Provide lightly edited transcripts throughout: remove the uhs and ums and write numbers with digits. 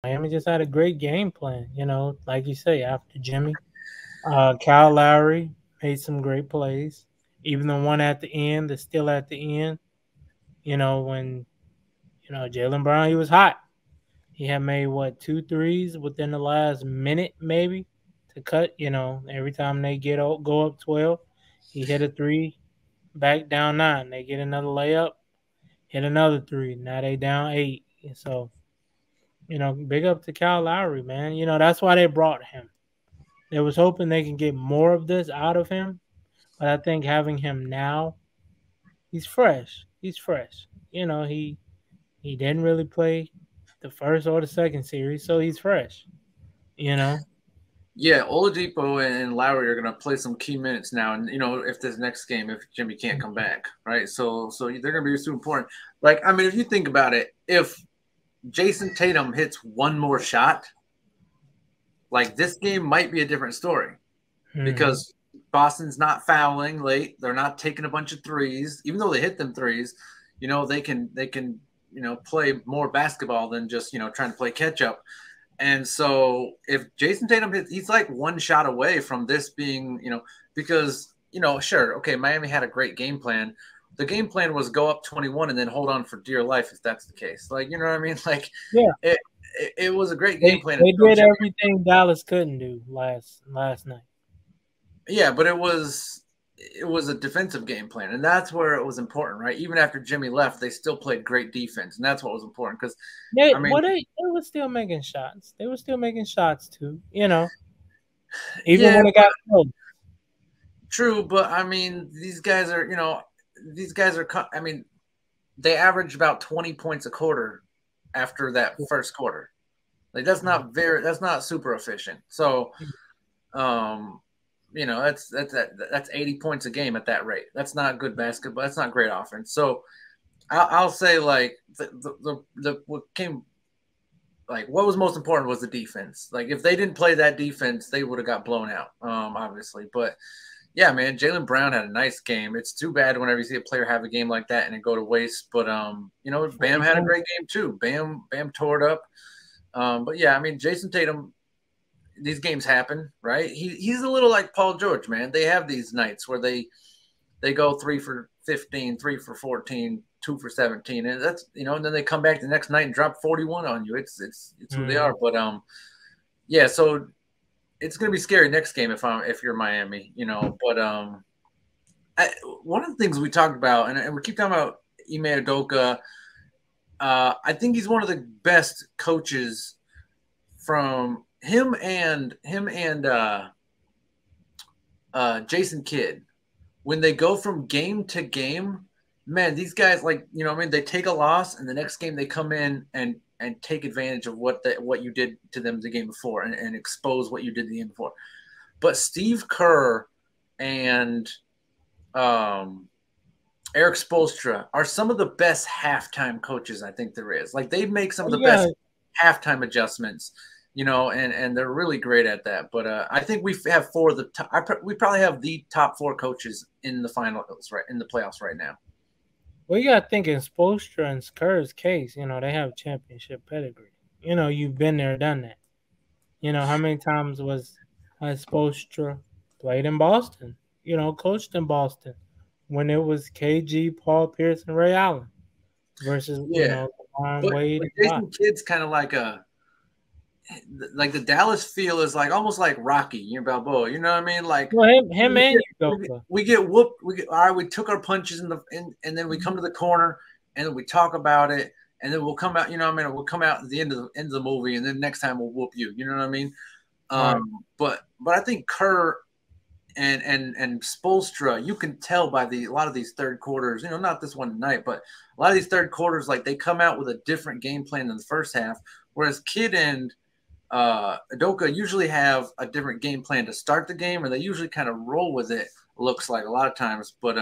Miami just had a great game plan. Like you say, after Jimmy, Kyle Lowry made some great plays. Even the one at the end, the still at the end. When Jalen Brown, he was hot. He had made what, two threes within the last minute maybe to cut. Every time they go up 12, he hit a three, back down 9. They get another layup, hit another three. Now they down 8. So big up to Kyle Lowry, man. That's why they brought him. They was hoping they can get more of this out of him, but I think having him now, he's fresh. He's fresh. He didn't really play the first or the second series, so he's fresh. You know. Yeah, Oladipo and Lowry are going to play some key minutes now, and if this next game, if Jimmy can't come back, right? So they're going to be super important. Like, I mean, if you think about it, if Jason Tatum hits one more shot, like this game might be a different story Mm-hmm. because Boston's not fouling late. They're not taking a bunch of threes, even though they hit them threes. They can play more basketball than just trying to play catch up. And so if Jason Tatum hits, he's like one shot away from this being, because, sure, okay, Miami had a great game plan. The game plan was go up 21 and then hold on for dear life if that's the case. Like, you know what I mean? Like, Yeah, it was a great they game plan they until did Jimmy. everything Dallas couldn't do last night. Yeah, but it was a defensive game plan, and that's where it was important, right? Even after Jimmy left, they still played great defense, and that's what was important. Because, They I mean, well they were still making shots. They were still making shots too. Even yeah, when it got close. true, but I mean, these guys are. I mean, they average about 20 points a quarter after that first quarter. Like that's not super efficient. So, um, that's 80 points a game at that rate. That's not good basketball. That's not great offense. So I'll say like the what came like what was most important was the defense. Like if they didn't play that defense, they would have got blown out. Obviously, but yeah, man, Jalen Brown had a nice game. It's too bad whenever you see a player have a game like that and it go to waste. But Bam 40 had a points. great game too. Bam tore it up. But yeah, I mean, Jason Tatum, these games happen, right? He's a little like Paul George, man. They have these nights where they go 3 for 15, 3 for 14, 2 for 17, and that's and then they come back the next night and drop 41 on you. It's who they Mm-hmm. are. But yeah, so it's gonna be scary next game if you're Miami, But one of the things we talked about, and we keep talking about Ime Udoka, I think he's one of the best coaches from him and Jason Kidd. When they go from game to game, man, these guys like I mean, they take a loss and the next game they come in and take advantage of what you did to them the game before and expose what you did the game before. But Steve Kerr and um, Eric Spoelstra are some of the best halftime coaches I think there is. Like they make some of Well, the you got best halftime adjustments, and they're really great at that. But I think we have four of the top. We probably have the top four coaches in the finals, right, in the playoffs right now. well, you got to think in Spoelstra and Kerr's case. They have championship pedigree. You've been there, done that. How many times has Spoelstra played in Boston? Coached in Boston when it was KG, Paul Pierce, and Ray Allen versus Yeah, LeBron, but Wade, and Bosh. Jason Kidd's kind of like the Dallas feel is like almost like Rocky, Balboa. You know what I mean? Like Well, him we and get, Udoka. we get whooped. All right. We took our punches and then we come to the corner and then we talk about it and then we'll come out. We'll come out at the end of the movie and then next time we'll whoop you. You know what I mean? Right. But I think Kerr and Spolstra, you can tell by a lot of these third quarters. Not this one tonight, but a lot of these third quarters, like they come out with a different game plan than the first half. Whereas Kidd and Udoka usually have a different game plan to start the game, or they usually kind of roll with it. Looks like a lot of times, but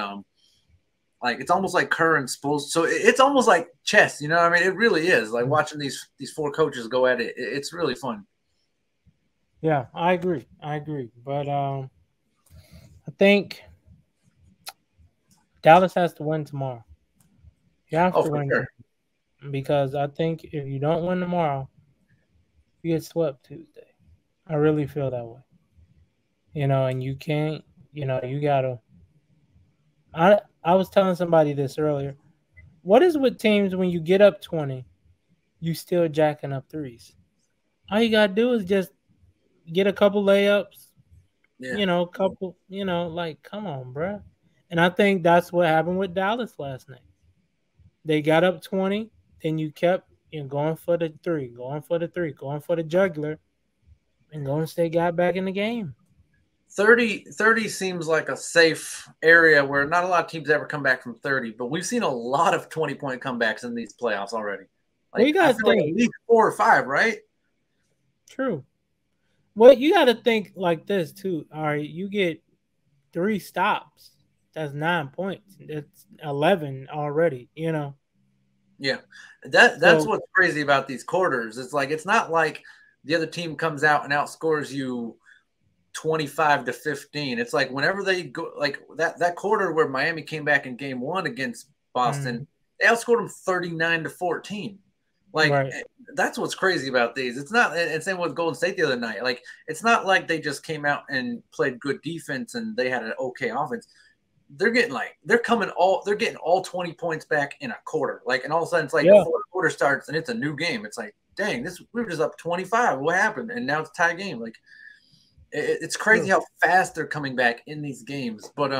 like it's almost like Kerr and Spoelstra. So it's almost like chess. You know what I mean? It really is like watching these four coaches go at it. It's really fun. Yeah, I agree. I agree. But I think Dallas has to win tomorrow. You have Oh, to for win sure. because I think if you don't win tomorrow, you get swept Tuesday. I really feel that way. And you can't. You gotta. I was telling somebody this earlier. What is with teams when you get up 20, you still jacking up threes? All you gotta do is just get a couple layups, Yeah. couple, like come on, bruh. And I think that's what happened with Dallas last night. They got up 20, then you kept going for the three, going for the three, going for the jugular, and Golden State got back in the game. 30 seems like a safe area where not a lot of teams ever come back from 30, but we've seen a lot of 20-point comebacks in these playoffs already. Well, you I gotta feel like think. at least 4 or 5, right? True. Well, you gotta think like this too. All right, you get 3 stops. That's 9 points. That's 11 already. Yeah. That's So what's crazy about these quarters. It's not like the other team comes out and outscores you 25-15. It's like whenever they go, like that quarter where Miami came back in game 1 against Boston, they outscored them 39-14. Like right. that's what's crazy about these. It's not, and same with Golden State the other night. Like it's not like they just came out and played good defense and they had an okay offense. They're getting all 20 points back in a quarter. Like, and all of a sudden it's like the Yeah. fourth quarter starts and it's a new game. It's like, dang, we were just up 25. What happened? And now it's a tie game. Like it's crazy how fast they're coming back in these games. But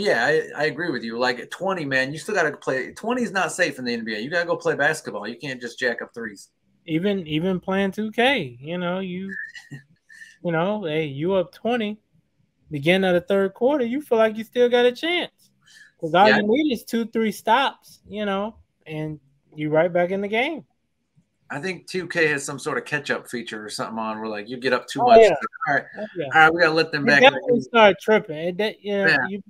yeah, I agree with you. Like at 20, man, you still got to play. 20 is not safe in the NBA. You got to go play basketball. You can't just jack up threes. Even playing 2K, hey, you up 20, beginning of the third quarter, you feel like you still got a chance. Because all you need is 2-3 stops, and you right back in the game. I think 2K has some sort of catch-up feature or something on where like you get up too much. Yeah. All right, yeah. all right, we gotta let them back. Definitely start tripping. You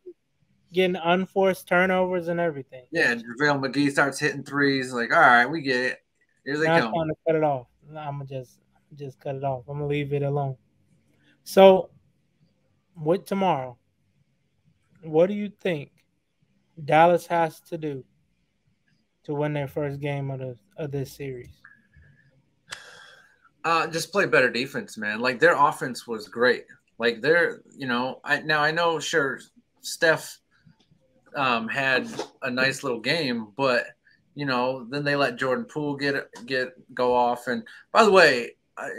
getting unforced turnovers and everything. Yeah, JaVale McGee starts hitting threes. Like, all right, we get it. Here they come. I'm trying to cut it off. I'm gonna just cut it off. I'm gonna leave it alone. So, with tomorrow, what do you think Dallas has to do to win their first game of this series? Just play better defense, man. Like their offense was great. Like they're, I know, sure, Steph had a nice little game, but then they let Jordan Poole go off. And by the way,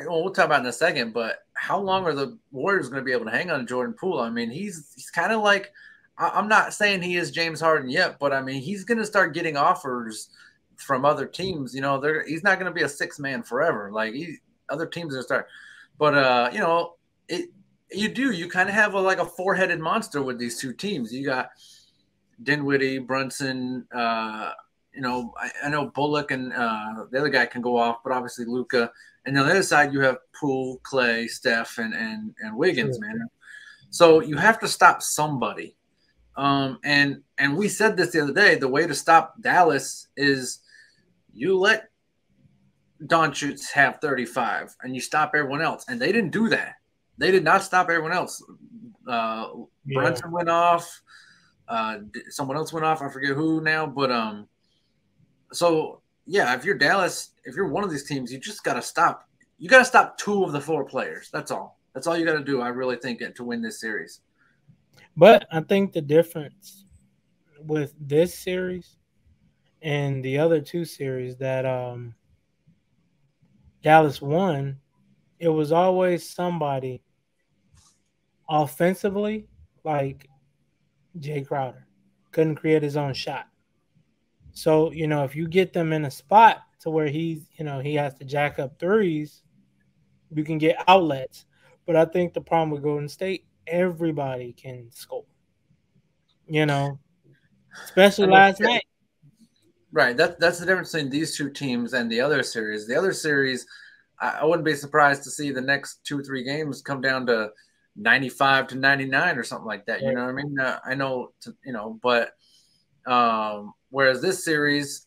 we'll talk about it in a second, but how long are the Warriors going to be able to hang on to Jordan Poole? I mean, he's kind of like, I'm not saying he is James Harden yet, but I mean, he's going to start getting offers from other teams. He's not going to be a 6-man forever. Like other teams are start, but you kind of have a 4-headed monster with these two teams. You got Dinwiddie, Brunson, I know Bullock and the other guy can go off, but obviously Luka. And on the other side, you have Poole, Clay, Steph, and Wiggins, man. So you have to stop somebody. And we said this the other day. The way to stop Dallas is you let Doncic have 35, and you stop everyone else. And they didn't do that. They did not stop everyone else. Brunson went off. Someone else went off. I forget who now, but so yeah, if you're Dallas, if you're one of these teams, you just gotta stop. You gotta stop 2 of the 4 players. That's all. That's all you gotta do. I really think to win this series. But I think the difference with this series and the other 2 series that Dallas won, it was always somebody offensively, like Jay Crowder, couldn't create his own shot. So, if you get them in a spot to where he has to jack up threes, you can get outlets. But I think the problem with Golden State, everybody can score. Especially last night. Right. That's the difference between these 2 teams and the other series. The other series, I wouldn't be surprised to see the next 2-3 games come down to 95-99 or something like that. You know what I mean? I know, but whereas these series,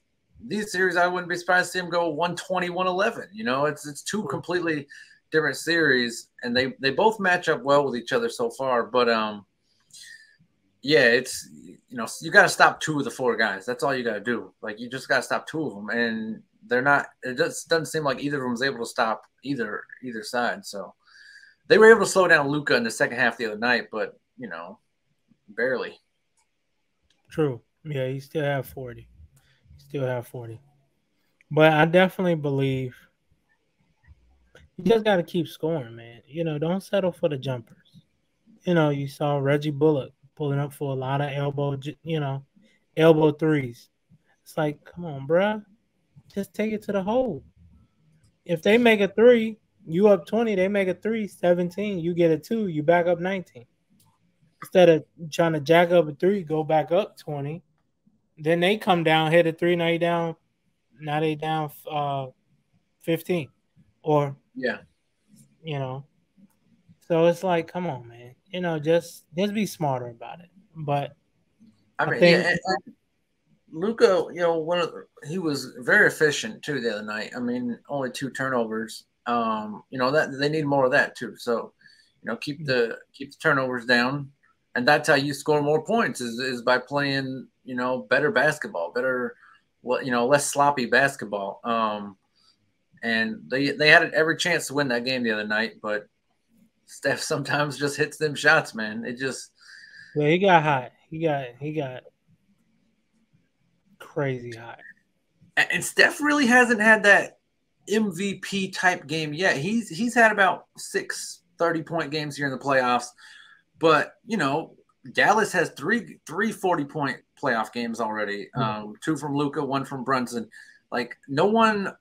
I wouldn't be surprised to see them go 120-111. It's 2 completely different series, and they both match up well with each other so far. But yeah, it's you got to stop 2 of the 4 guys. That's all you got to do. Like you just got to stop 2 of them, and they're not. It just doesn't seem like either of them was able to stop either side. So they were able to slow down Luka in the second half the other night, but barely. True. Yeah, he still have 40. He still have 40. But I definitely believe you just got to keep scoring, man. Don't settle for the jumpers. You saw Reggie Bullock pulling up for a lot of elbow threes. It's like, come on, bruh. Just take it to the hole. If they make a three, you up 20, they make a three, 17, you get a two, you back up 19. Instead of trying to jack up a three, go back up 20. Then they come down, hit a three, now they down 15. Or, Yeah. So it's like, come on, man. Just be smarter about it. But I I mean, think and Luka, he was very efficient too the other night. I mean, only 2 turnovers. That they need more of that too. So, keep the turnovers down, and that's how you score more points is by playing better basketball, less sloppy basketball. And they had every chance to win that game the other night, but Steph sometimes just hits them shots, man. It just he got hot. He got crazy hot. and Steph really hasn't had that MVP type game yet. He's had about 6 30-point games here in the playoffs, but Dallas has three 40-point playoff games already. 2 from Luka, 1 from Brunson. Like no one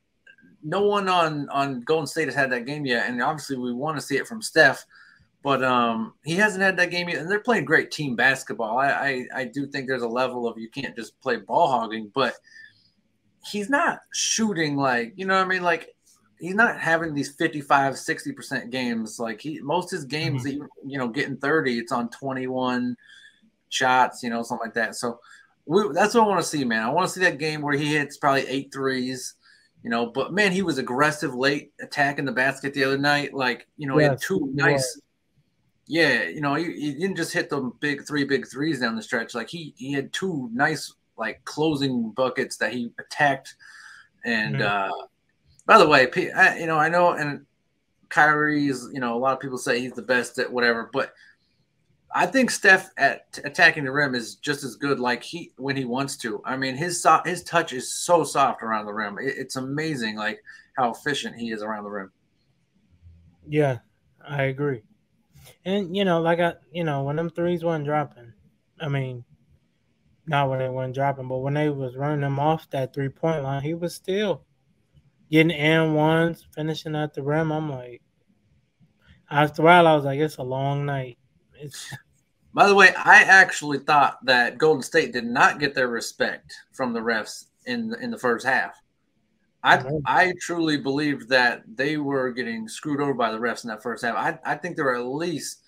on Golden State has had that game yet, and obviously we want to see it from Steph, but he hasn't had that game yet. And they're playing great team basketball. I do think there's a level of you can't just play ball hogging, but he's not shooting like like he's not having these 55-60% games. Like most of his games that getting 30, it's on 21 shots, something like that. So that's what I want to see, man. I want to see that game where he hits probably 8 threes. But man, he was aggressive late attacking the basket the other night. Like, he had 2 nice. Yeah, he didn't just hit the big threes down the stretch. Like he had 2 nice like closing buckets that he attacked. And by the way, I know, and Kyrie is, a lot of people say he's the best at whatever, but I think Steph at attacking the rim is just as good. Like when he wants to. I mean, his touch is so soft around the rim. It's amazing, like how efficient he is around the rim. Yeah, I agree. And when them threes weren't dropping, I mean, not when they weren't dropping, but when they was running them off that 3-point line, he was still getting and ones, finishing at the rim. I'm like, after a while, I was like, it's a long night. By the way, I actually thought that Golden State did not get their respect from the refs in the first half. I truly believed that they were getting screwed over by the refs in that first half. I think there were at least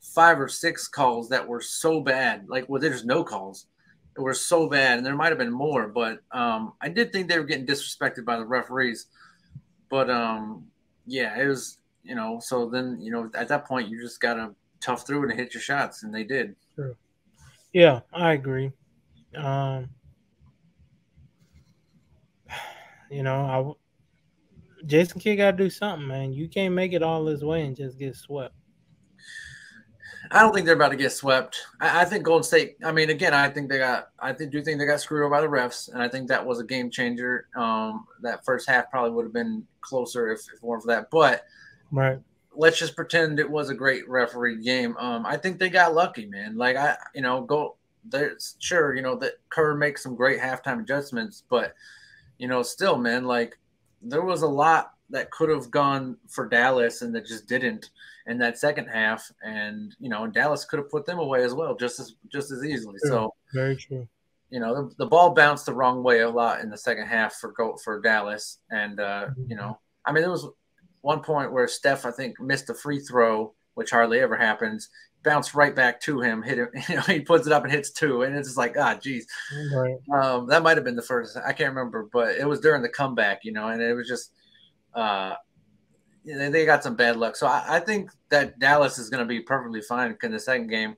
5 or 6 calls that were so bad. Like, well, there's no calls. It were so bad, and there might have been more. But I did think they were getting disrespected by the referees. But, yeah, it was, so then, at that point, you just got to tough through it and hit your shots, and they did. True. Yeah, I agree. Jason Kidd got to do something, man. You can't make it all this way and just get swept. I don't think they're about to get swept. I think Golden State. I mean, again, I do think they got screwed over by the refs, and I think that was a game changer. That first half probably would have been closer if it weren't for that. But right, let's just pretend it was a great referee game. I think they got lucky, man. Like sure, that Kerr makes some great halftime adjustments, but still, man, like there was a lot that could have gone for Dallas and that just didn't in that second half, and Dallas could have put them away as well, just as easily. True. So very true. The ball bounced the wrong way a lot in the second half for Dallas, and I mean there was one point where Steph I think missed a free throw, which hardly ever happens. Bounced right back to him, hit him. He puts it up and hits 2, and it's just like geez. Right. That might have been the first. I can't remember, but it was during the comeback, and it was just. They got some bad luck. So I think that Dallas is going to be perfectly fine in the second game.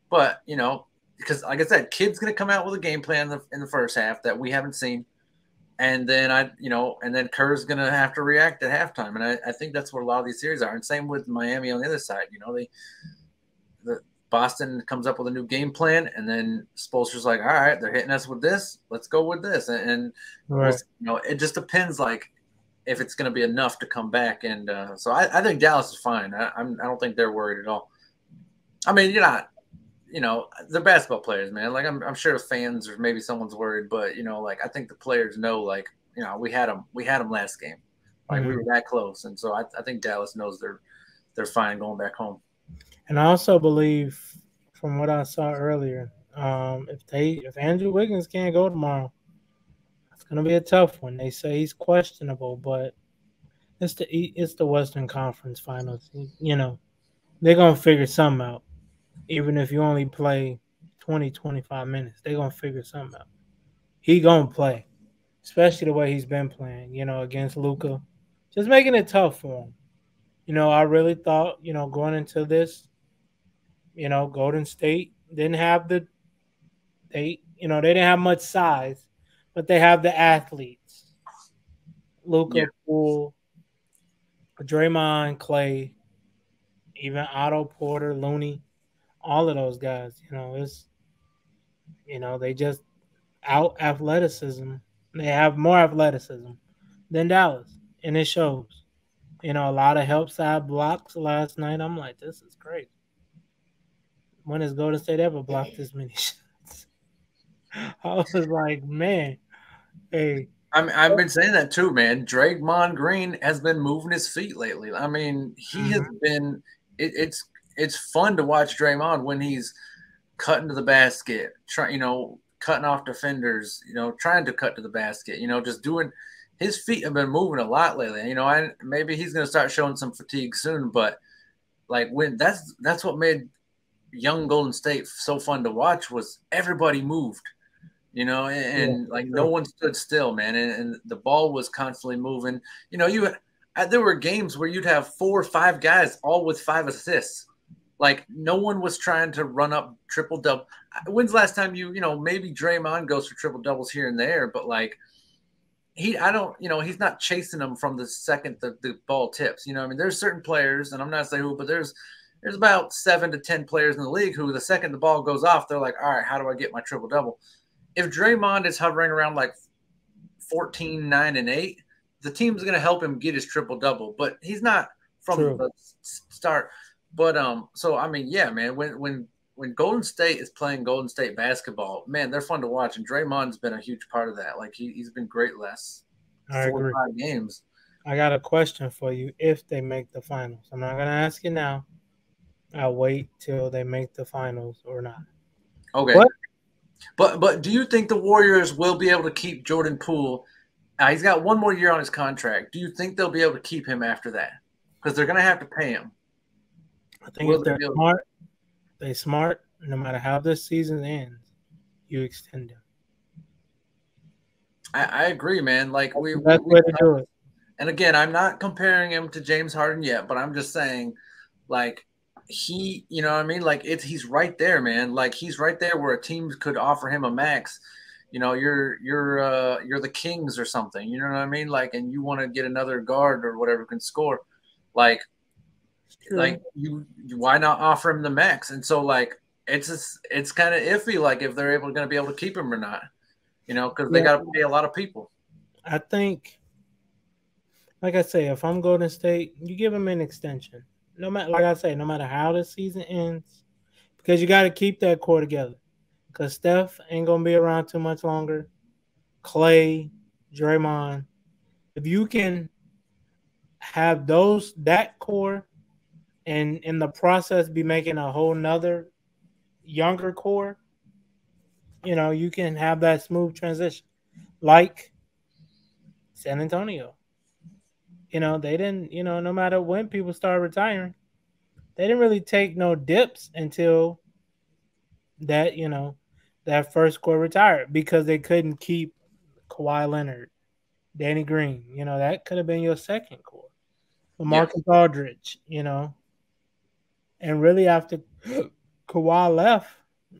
But, because like I said, Kidd's going to come out with a game plan in the first half that we haven't seen. and then and then Kerr's gonna have to react at halftime, and I think that's what a lot of these series are. And same with Miami on the other side. The Boston comes up with a new game plan, and then Spoelstra's like, all right, they're hitting us with this, let's go with this, and Right. it just depends, like if it's going to be enough to come back. And so I think Dallas is fine. I don't think they're worried at all. I mean, you're not. They're basketball players, man. Like I'm sure the fans or maybe someone's worried, but like I think the players know, like we had them last game, like we were that close, and so I think Dallas knows they're fine going back home. And I also believe, from what I saw earlier, if Andrew Wiggins can't go tomorrow, it's gonna be a tough one. They say he's questionable, but it's the Western Conference Finals. They're gonna figure something out. Even if you only play 20, 25 minutes, they're gonna figure something out. He gonna play, especially the way he's been playing. Against Luka, just making it tough for him. I really thought, going into this, Golden State didn't have they didn't have much size, but they have the athletes. Yeah. Luka, Poole, Draymond, Clay, even Otto Porter, Looney, all of those guys. They just out athleticism. They have more athleticism than Dallas, and it shows. A lot of help side blocks last night. I'm like, this is crazy. When has Golden State ever blocked this many shots? I was like, man, hey. I've been saying that too, man. Draymond Green has been moving his feet lately. I mean, he has been. It's fun to watch Draymond when he's cutting to the basket, cutting off defenders, trying to cut to the basket, just doing. His feet have been moving a lot lately. Maybe he's going to start showing some fatigue soon, but like when that's what made young Golden State so fun to watch was everybody moved. Like no one stood still, man, and the ball was constantly moving. There were games where you'd have 4 or 5 guys all with 5 assists. Like no one was trying to run up triple double. When's the last time maybe Draymond goes for triple doubles here and there, but like he's not chasing them from the second the ball tips. There's certain players, and I'm not saying who, but there's about 7 to 10 players in the league who the second the ball goes off, they're like, all right, how do I get my triple double? If Draymond is hovering around like 14, 9, and 8, the team's going to help him get his triple double, but he's not from the start. But so I mean, yeah, man, when Golden State is playing Golden State basketball, man, they're fun to watch, and Draymond's been a huge part of that. Like he's been great last 4 or 5 games. I got a question for you. If they make the finals, I'm not going to ask you now. I'll wait till they make the finals or not. Okay. But do you think the Warriors will be able to keep Jordan Poole? He's got 1 more year on his contract. Do you think they'll be able to keep him after that? Because they're going to have to pay him. I think if they're smart, no matter how this season ends, you extend him. I agree, man. Like that's way to do it. And again, I'm not comparing him to James Harden yet, but I'm just saying, like, he, you know what I mean? Like he's right there, man. Like he's right there where a team could offer him a max. You're the Kings or something. You know what I mean? Like, and you want to get another guard or whatever can score. Like you why not offer him the max? And so like it's kind of iffy, like if they're going to be able to keep him or not. Because they got to pay a lot of people. I think, like I say, if I'm Golden State, you give him an extension. No matter, like I say, no matter how the season ends, because you got to keep that core together. Because Steph ain't gonna be around too much longer. Clay, Draymond, if you can have that core, and in the process be making a whole nother younger core, you can have that smooth transition, like San Antonio. They didn't. No matter when people started retiring, they didn't really take no dips until that that first core retired because they couldn't keep Kawhi Leonard, Danny Green. That could have been your second core. Marcus Aldridge, and really after Kawhi left,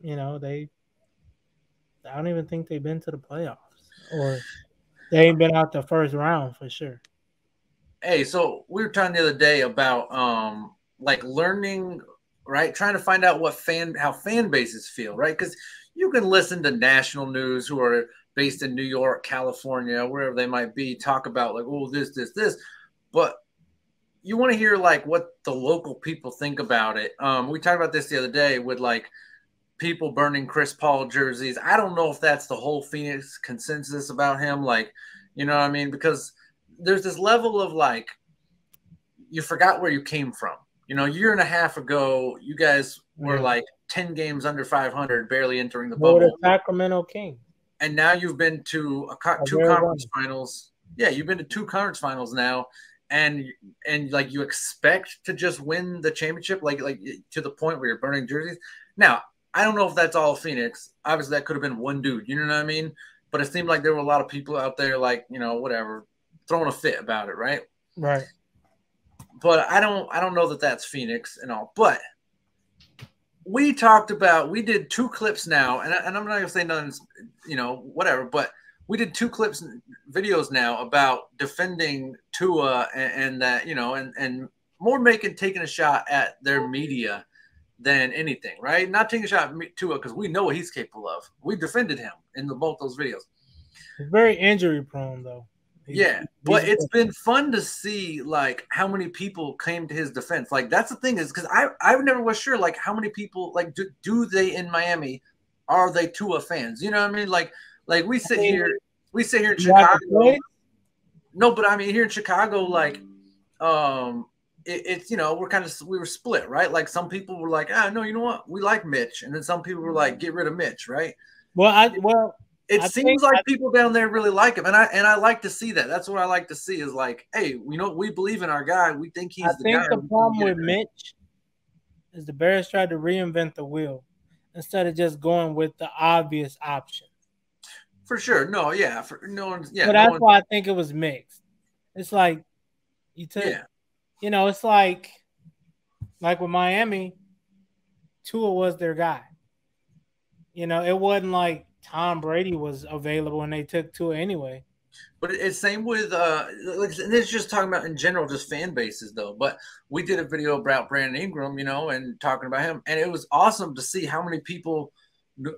I don't even think they've been to the playoffs or They ain't been out the first round for sure. Hey, so we were talking the other day about like learning, right? Trying to find out how fan bases feel, right? Because you can listen to national news who are based in New York, California, wherever they might be, talk about like, oh, this, but you want to hear like what the local people think about it. We talked about this the other day with like people burning Chris Paul jerseys. I don't know if that's the whole Phoenix consensus about him. Like, you know what I mean? Because there's this level of like, you forgot where you came from. You know, a year and a half ago, you guys were Yeah. like 10 games under 500, barely entering the Or the bubble. Sacramento Kings. And now you've been to two Very conference running. finals. Yeah, you've been to two conference finals now. And like you expect to just win the championship, like to the point where you're burning jerseys. Now, I don't know if that's all Phoenix. Obviously, that could have been one dude. You know what I mean? But it seemed like there were a lot of people out there, like, you know, whatever, throwing a fit about it, right? Right. But I don't know that that's Phoenix and all. But we did two clips now, and I'm not gonna say nothing, you know, whatever. But we did two clips, videos now about defending Tua and that, you know, and more taking a shot at their media than anything, right? Not taking a shot at Tua because we know what he's capable of. We defended him in both those videos. He's very injury prone though. Yeah, but it's been fun to see like how many people came to his defense. Like that's the thing is because I never was sure like how many people like do they in Miami are they Tua fans? You know what I mean? Like we sit here in Chicago. No, but I mean here in Chicago, like it's you know we were split, right? Like some people were like, no, you know what, we like Mitch, and then some people were like, get rid of Mitch, right? It seems like people down there really like him, and I like to see that. That's what I like to see is like, hey, you know, we believe in our guy. We think he's the guy. I think the problem with Mitch is the Bears tried to reinvent the wheel instead of just going with the obvious option. For sure, no, yeah, But that's why I think it was mixed. It's like you took, you know, it's like with Miami, Tua was their guy. You know, it wasn't like Tom Brady was available and they took Tua anyway. But it's same with and it's just talking about in general, just fan bases though. But we did a video about Brandon Ingram, you know, and talking about him, and it was awesome to see how many people, you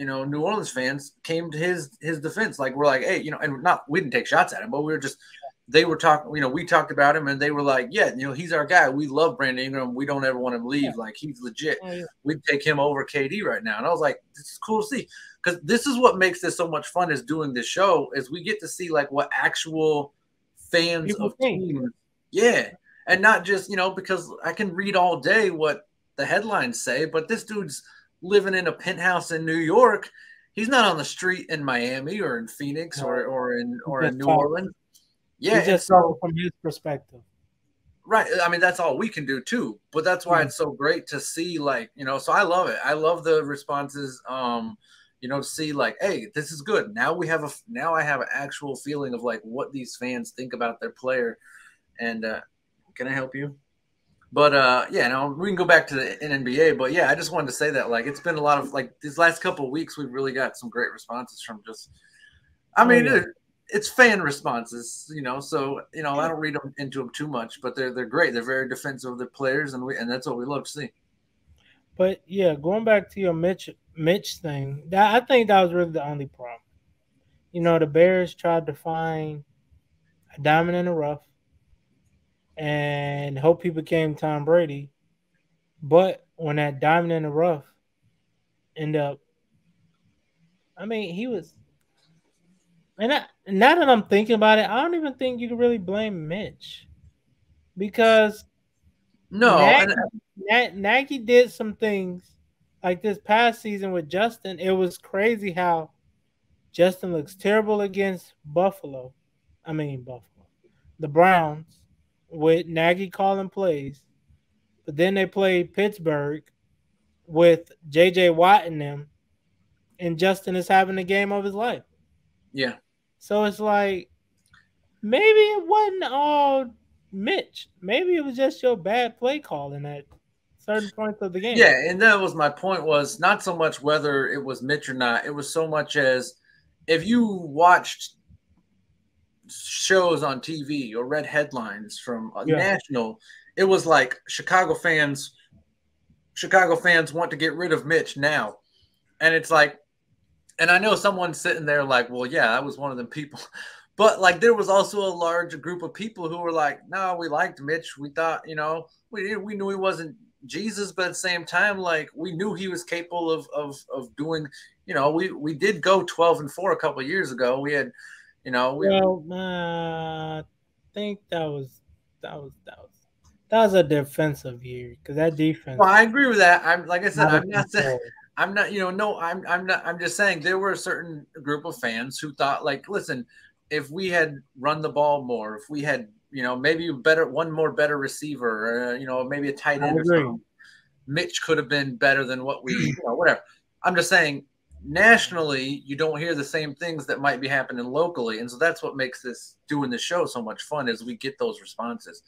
know, New Orleans fans came to his defense. Like we're like, hey, you know, and we didn't take shots at him, but we were just they were talking, you know, we talked about him and they were like, yeah, you know, he's our guy. We love Brandon Ingram. We don't ever want him to leave. Yeah. Like he's legit. Oh, yeah. We'd take him over KD right now. And I was like, this is cool to see. Because this is what makes this so much fun is doing this show is we get to see like what actual fans people of teams. Yeah. And not just, you know, because I can read all day what the headlines say, but this dude's living in a penthouse in New York. He's not on the street in Miami or in Phoenix or in New Orleans. Yeah, just so from his perspective. Right. I mean, that's all we can do too. But that's why it's so great to see, like, you know, so I love it. I love the responses, you know, to see like, hey, this is good. Now I have an actual feeling of like what these fans think about their player. And can I help you? But yeah, no, we can go back to the NBA. But yeah, I just wanted to say that like it's been a lot of like these last couple of weeks, we've really got some great responses from just it's fan responses, you know. So you know, I don't read them into them too much, but they're great. They're very defensive of their players, and that's what we love to see. But yeah, going back to your Mitch thing, I think that was really the only problem. You know, the Bears tried to find a diamond in the rough and hope he became Tom Brady, but when that diamond in the rough ended up, I mean, he was. And now that I'm thinking about it, I don't even think you can really blame Mitch because Nagy did some things like this past season with Justin. It was crazy how Justin looks terrible against Buffalo. The Browns with Nagy calling plays, but then they played Pittsburgh with J.J. Watt in them, and Justin is having the game of his life. Yeah. So it's like maybe it wasn't all Mitch. Maybe it was just your bad play calling at certain points of the game. Yeah, and that was my point, was not so much whether it was Mitch or not. It was so much as if you watched shows on TV or read headlines from Yeah. national, it was like Chicago fans want to get rid of Mitch now. And it's like, and I know someone's sitting there like, well, yeah, I was one of them people. But like, there was also a large group of people who were like, no, we liked Mitch. We thought, we knew he wasn't Jesus, but at the same time, like, we knew he was capable of doing, we did go 12-4 a couple of years ago. We had, we Well, I think that was a defensive year because that Well, defense I agree with that. I'm like I said, out of I'm not saying control. I'm not, no, I'm not. I'm just saying there were a certain group of fans who thought, like, listen, if we had run the ball more, if we had, maybe one more better receiver, maybe a tight I end or agree. something, Mitch could have been better than what whatever. I'm just saying, nationally, you don't hear the same things that might be happening locally, and so that's what makes doing the show so much fun is we get those responses.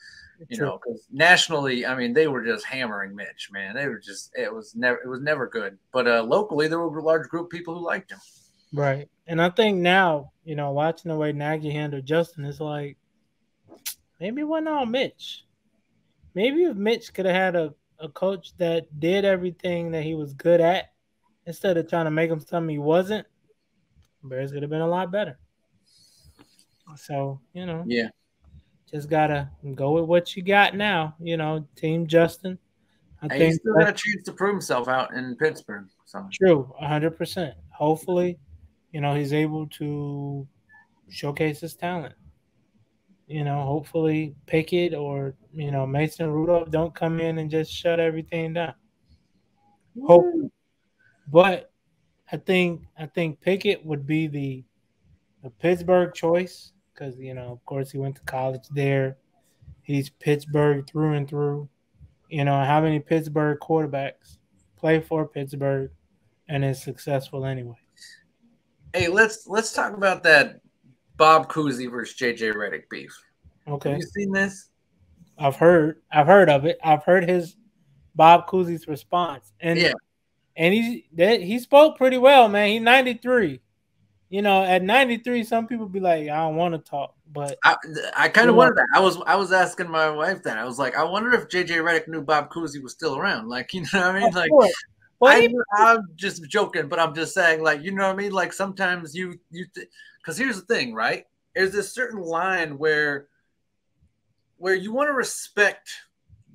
True. Because nationally, I mean, they were just hammering Mitch, man. They were just, it was never good. But locally, there were a large group of people who liked him. Right. And I think now, watching the way Nagy handled Justin, it's like maybe it wasn't all Mitch. Maybe if Mitch could have had a coach that did everything that he was good at instead of trying to make him something he wasn't, Bears could have been a lot better. So, Yeah. just gotta go with what you got now. Team Justin. I And he's think still got a that's chance to prove himself out in Pittsburgh. So true, 100%. Hopefully, he's able to showcase his talent. Hopefully Pickett or Mason Rudolph don't come in and just shut everything down. Hopefully, but I think Pickett would be the Pittsburgh choice because of course he went to college there. He's Pittsburgh through and through. How many Pittsburgh quarterbacks play for Pittsburgh and is successful anyway? hey, let's talk about that Bob Cousy versus JJ Redick beef. Have you Okay, seen this? I've heard of it. I've heard his Bob Cousy's response, and Yeah. he spoke pretty well, man. He's 93. At 93, some people be like, I don't want to talk, but I kind you of know, wondered that. I was asking my wife that. I was like, I wonder if JJ Redick knew Bob Cousy was still around. Like, you know what I mean? of Like, course. Well, I'm just joking, but I'm just saying, like, you know what I mean? Like, sometimes because here's the thing, right? There's this certain line where you want to respect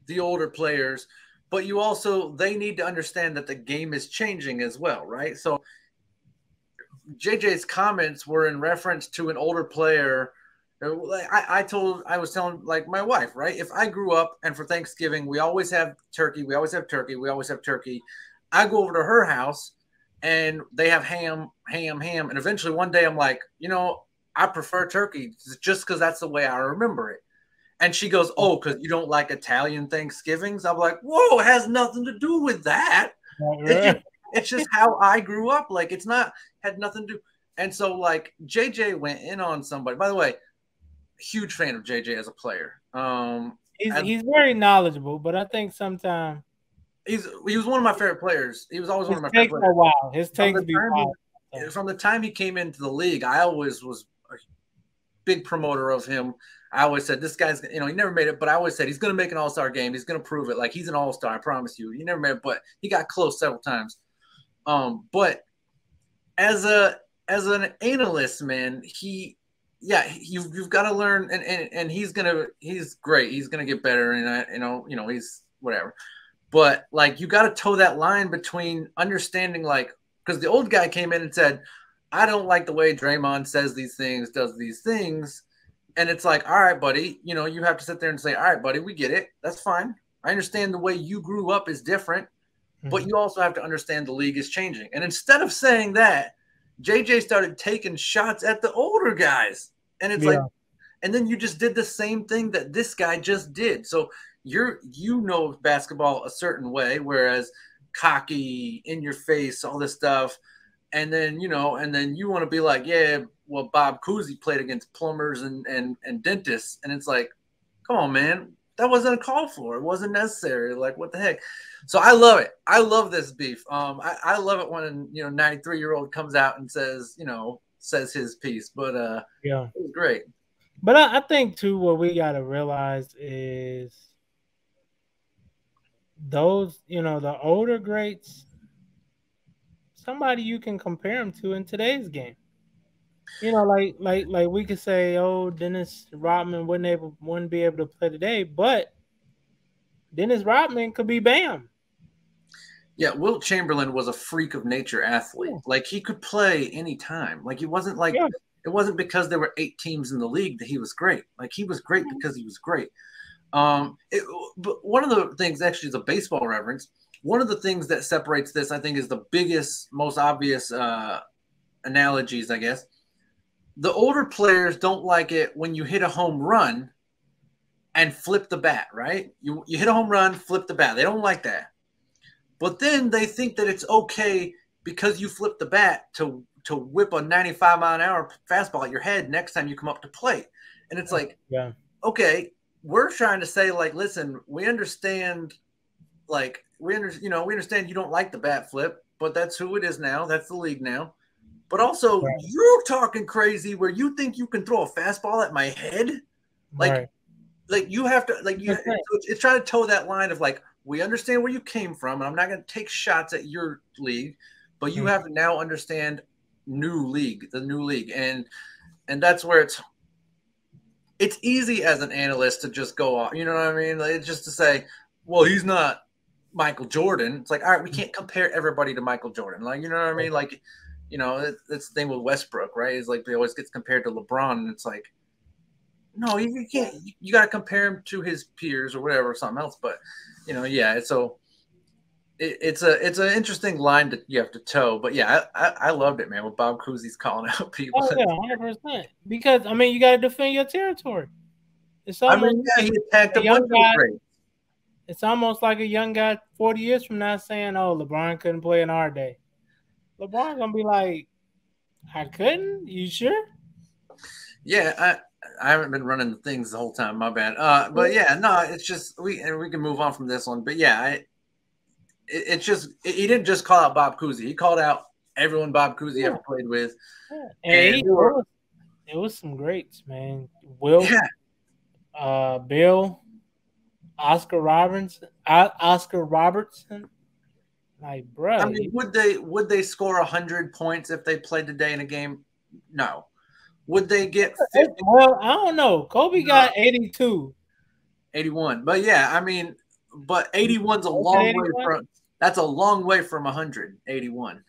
the older players, but they need to understand that the game is changing as well, right? So JJ's comments were in reference to an older player. I was telling like my wife, right? If I grew up and for Thanksgiving we always have turkey, we always have turkey, we always have turkey. I go over to her house and they have ham, and eventually one day I'm like, I prefer turkey just because that's the way I remember it. And she goes, "Oh, because you don't like Italian Thanksgivings?" I'm like, "Whoa, it has nothing to do with that. It's just, it's just how I grew up. Like, it's not had nothing to do." And so, like, JJ went in on somebody. By the way, huge fan of JJ as a player. he's very knowledgeable, but I think sometimes He was one of my favorite players. He was always one his of my favorite takes players. are wild. His From takes the be time wild. from the time he came into the league, I always was a big promoter of him. I always said this guy's, he never made it, but I always said he's going to make an all-star game. He's going to prove it. Like, he's an all-star, I promise you. He never made it, but he got close several times. But as an analyst, man, you've got to learn, and he's great. He's gonna get better, and he's whatever. But like, you got to toe that line between understanding, like, because the old guy came in and said, I don't like the way Draymond says these things, does these things. And it's like, all right, buddy, you have to sit there and say, all right, buddy, we get it. That's fine. I understand the way you grew up is different, but you also have to understand the league is changing. And instead of saying that, JJ started taking shots at the older guys. And it's like, and then you just did the same thing that this guy just did. So basketball a certain way, whereas cocky, in your face, all this stuff. And then, you want to be like, yeah, well, Bob Cousy played against plumbers and dentists. And it's like, come on, man. That wasn't a call for. It wasn't necessary. Like, what the heck? So I love it. I love this beef. I love it when 93-year-old comes out and says his piece. But Yeah, it was great. But I think too, what we gotta realize is those, the older greats, somebody you can compare them to in today's game. Like we could say, oh, Dennis Rodman wouldn't be able to play today, but Dennis Rodman could be Bam. Yeah, Wilt Chamberlain was a freak of nature athlete. Yeah, Like he could play anytime. Like he wasn't like yeah, it wasn't because there were 8 teams in the league that he was great. Like he was great because he was great. But one of the things, actually, is a baseball reference. One of the things that separates this, I think, is the biggest, most obvious analogies, I guess. The older players don't like it when you hit a home run and flip the bat, right? You hit a home run, flip the bat. They don't like that. But then they think that it's okay because you flip the bat to whip a 95-mile-an-hour fastball at your head next time you come up to plate. And it's like, yeah, okay, we're trying to say, like, listen, we understand, like, we understand you don't like the bat flip, but that's who it is now. That's the league now. But also, right, you're talking crazy where you think you can throw a fastball at my head, like, right. like you have to, like, you. That's right. It's trying to toe that line of like, we understand where you came from, and I'm not going to take shots at your league, but you Mm. have to now understand the new league, and that's where it's easy as an analyst to just go off. You know what I mean? Like, it's just to say, well, he's not Michael Jordan. It's like, all right, we can't compare everybody to Michael Jordan. Like, you know what I mean? Like, that's the thing with Westbrook, right? Is like they always gets compared to LeBron, and it's like, no, you can't. You got to compare him to his peers or whatever, or something else. But yeah. So it's an interesting line that you have to toe. But yeah, I loved it, man. With Bob Cousy's calling out people. Oh yeah, 100%. Because I mean, you got to defend your territory. It's I almost mean, yeah, he attacked a a bunch young of guy. greats. It's almost like a young guy 40 years from now saying, "Oh, LeBron couldn't play in our day." LeBron gonna be like, "I couldn't. You sure?" Yeah, I haven't been running the things the whole time. My bad. But yeah, no, it's just we can move on from this one. But yeah, it's just he didn't just call out Bob Cousy. He called out everyone Bob Cousy Yeah, ever played with, yeah. and And they were it was some greats, man. Wilt, yeah. Bill, Oscar Robertson. Like, I bruh, mean, would they score 100 points if they played today in a game? No. Would they get 50? well, I don't know. Kobe No, got 82. 81. But yeah, I mean, but 81's a Kobe got long way 81. from. That's a long way from 100. 81.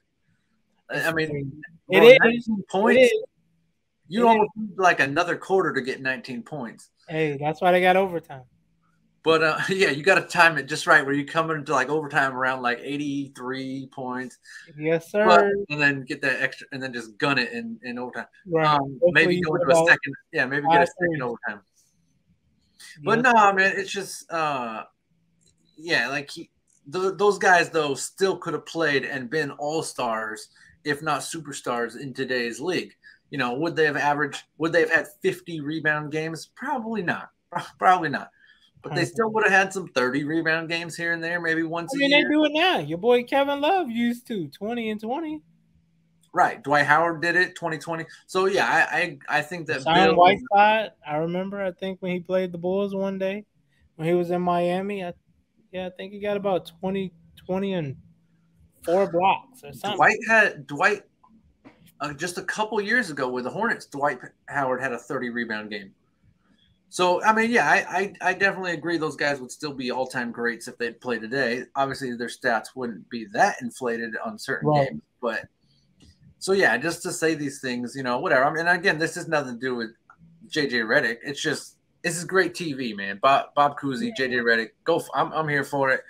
It's I mean, crazy. It bro, is. 19 It points. is. You It is. almost need like another quarter to get 19 points. Hey, that's why they got overtime. But yeah, you got to time it just right where you come into like overtime around like 83 points, Yes, but sir. and then get that extra and then just gun it in overtime. Right. Hopefully Maybe you go get into a about second. Yeah, maybe get a five second threes. overtime. But Yes. no, man, it's just yeah, like those guys though still could have played and been all stars, if not superstars, in today's league. Would they have averaged? Would they have had 50 rebound games? Probably not. Probably not. But they 100%. still would have had some 30 rebound games here and there, maybe once I a mean, they year. do it now. Your boy Kevin Love used to 20 and 20. Right. Dwight Howard did it 2020. So yeah, I think that Sean Bill. Whiteside, I remember. I think when he played the Bulls one day, when he was in Miami, I think he got about 20 and 4 blocks or something. Dwight just a couple years ago with the Hornets. Dwight Howard had a 30 rebound game. So I mean, yeah, I definitely agree. Those guys would still be all time greats if they'd play today. Obviously, their stats wouldn't be that inflated on certain Right. games, but so yeah, just to say these things, whatever. I mean, again, this has nothing to do with JJ Redick. It's just this is great TV, man. Bob Cousy, JJ Redick, I'm here for it.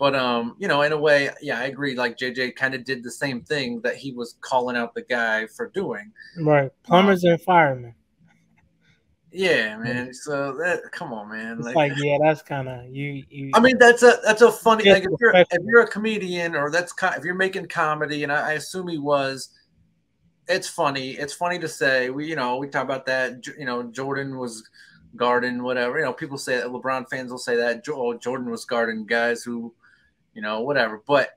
But in a way, yeah, I agree. Like JJ kind of did the same thing that he was calling out the guy for doing. Right. Um, Plumbers and firemen. yeah, Yeah. man. So that come on, man. It's Like, like, yeah, that's kind of you I mean, that's a funny like if disrespectful. you're a comedian or if you're making comedy, and I assume he was. It's funny. It's funny to say. We talk about that. Jordan was guarding whatever. People say that LeBron fans will say that Jordan was guarding guys who, whatever. But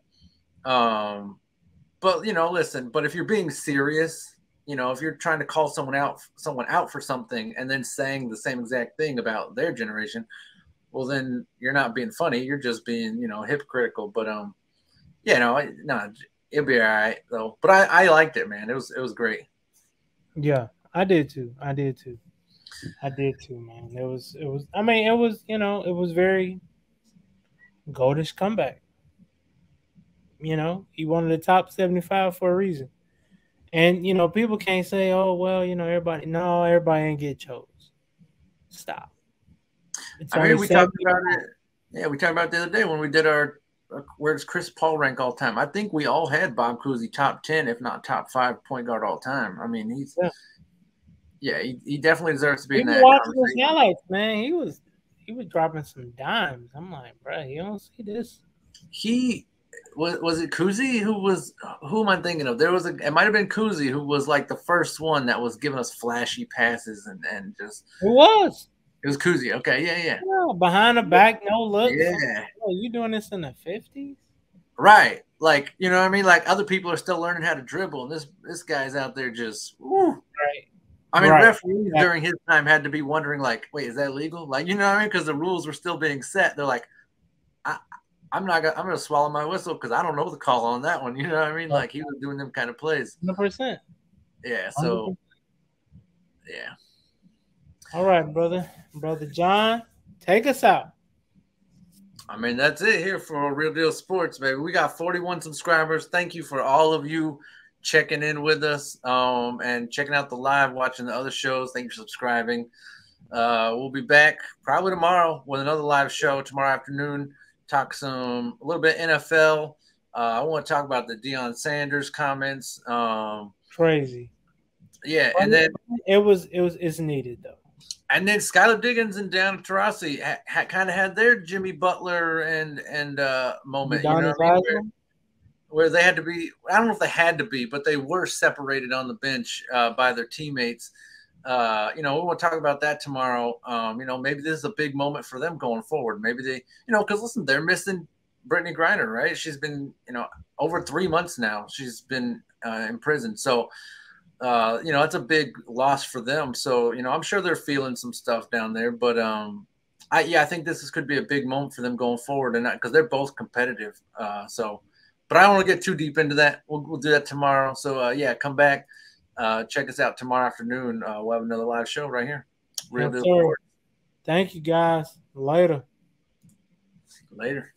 listen. But if you're being serious, if you're trying to call someone out for something and then saying the same exact thing about their generation, well, then you're not being funny. You're just being, hypocritical. But no, it'll be all right though. But I liked it, man. It was great. Yeah, I did too. I did too. I did too, man. It was. I mean, it was. It was very goldish comeback. He wanted the top 75 for a reason. And people can't say, "Oh, well, everybody." No, everybody ain't get chose. Stop. It's I mean, only we talked 70. about it. Yeah, we talked about it the other day when we did our where does Chris Paul rank all time? I think we all had Bob Cousy top 10, if not top 5 point guard all time. I mean, he definitely deserves to be in People that watching those conversation. highlights, man. He was dropping some dimes. I'm like, bro, you don't see this. He was it Cousy who am I thinking of? It might have been Cousy who was like the first one that was giving us flashy passes and just It was. it was Cousy. Okay, yeah. Yeah, behind the back, no looks. I'm Yeah. like, bro, you doing this in the 50s? Right. Like, you know what I mean? Like other people are still learning how to dribble and this guy's out there just woo. Right. I mean, Right. referees during his time had to be wondering, like, wait, is that legal? Like, you know what I mean? Because the rules were still being set. They're like, I'm gonna swallow my whistle because I don't know the call on that one. You know what I mean? Like he was doing them kind of plays. 100%. Yeah. 100%. So yeah. All right, brother John, take us out. I mean, that's it here for Real Deal Sports, baby. We got 41 subscribers. Thank you for all of you checking in with us and checking out the live, watching the other shows. Thank you for subscribing. We'll be back probably tomorrow with another live show tomorrow afternoon. Talk a little bit NFL. I want to talk about the Deion Sanders comments. Crazy. Yeah, and then it's needed though. And then Skylar Diggins and Dan Taurasi kind of had their Jimmy Butler and moment, you know what I mean? Where they had to be. I don't know if they had to be, but they were separated on the bench by their teammates. We want to talk about that tomorrow. Maybe this is a big moment for them going forward. Maybe they, because listen, they're missing Brittany Griner, right? She's been, over 3 months now. She's been in prison. So, it's a big loss for them. So, I'm sure they're feeling some stuff down there. But, I think this could be a big moment for them going forward. And because they're both competitive. But I don't want to get too deep into that. We'll do that tomorrow. So, come back. Check us out tomorrow afternoon. We'll have another live show right here. Real Deal Sports. Thank you, guys. Later. Later.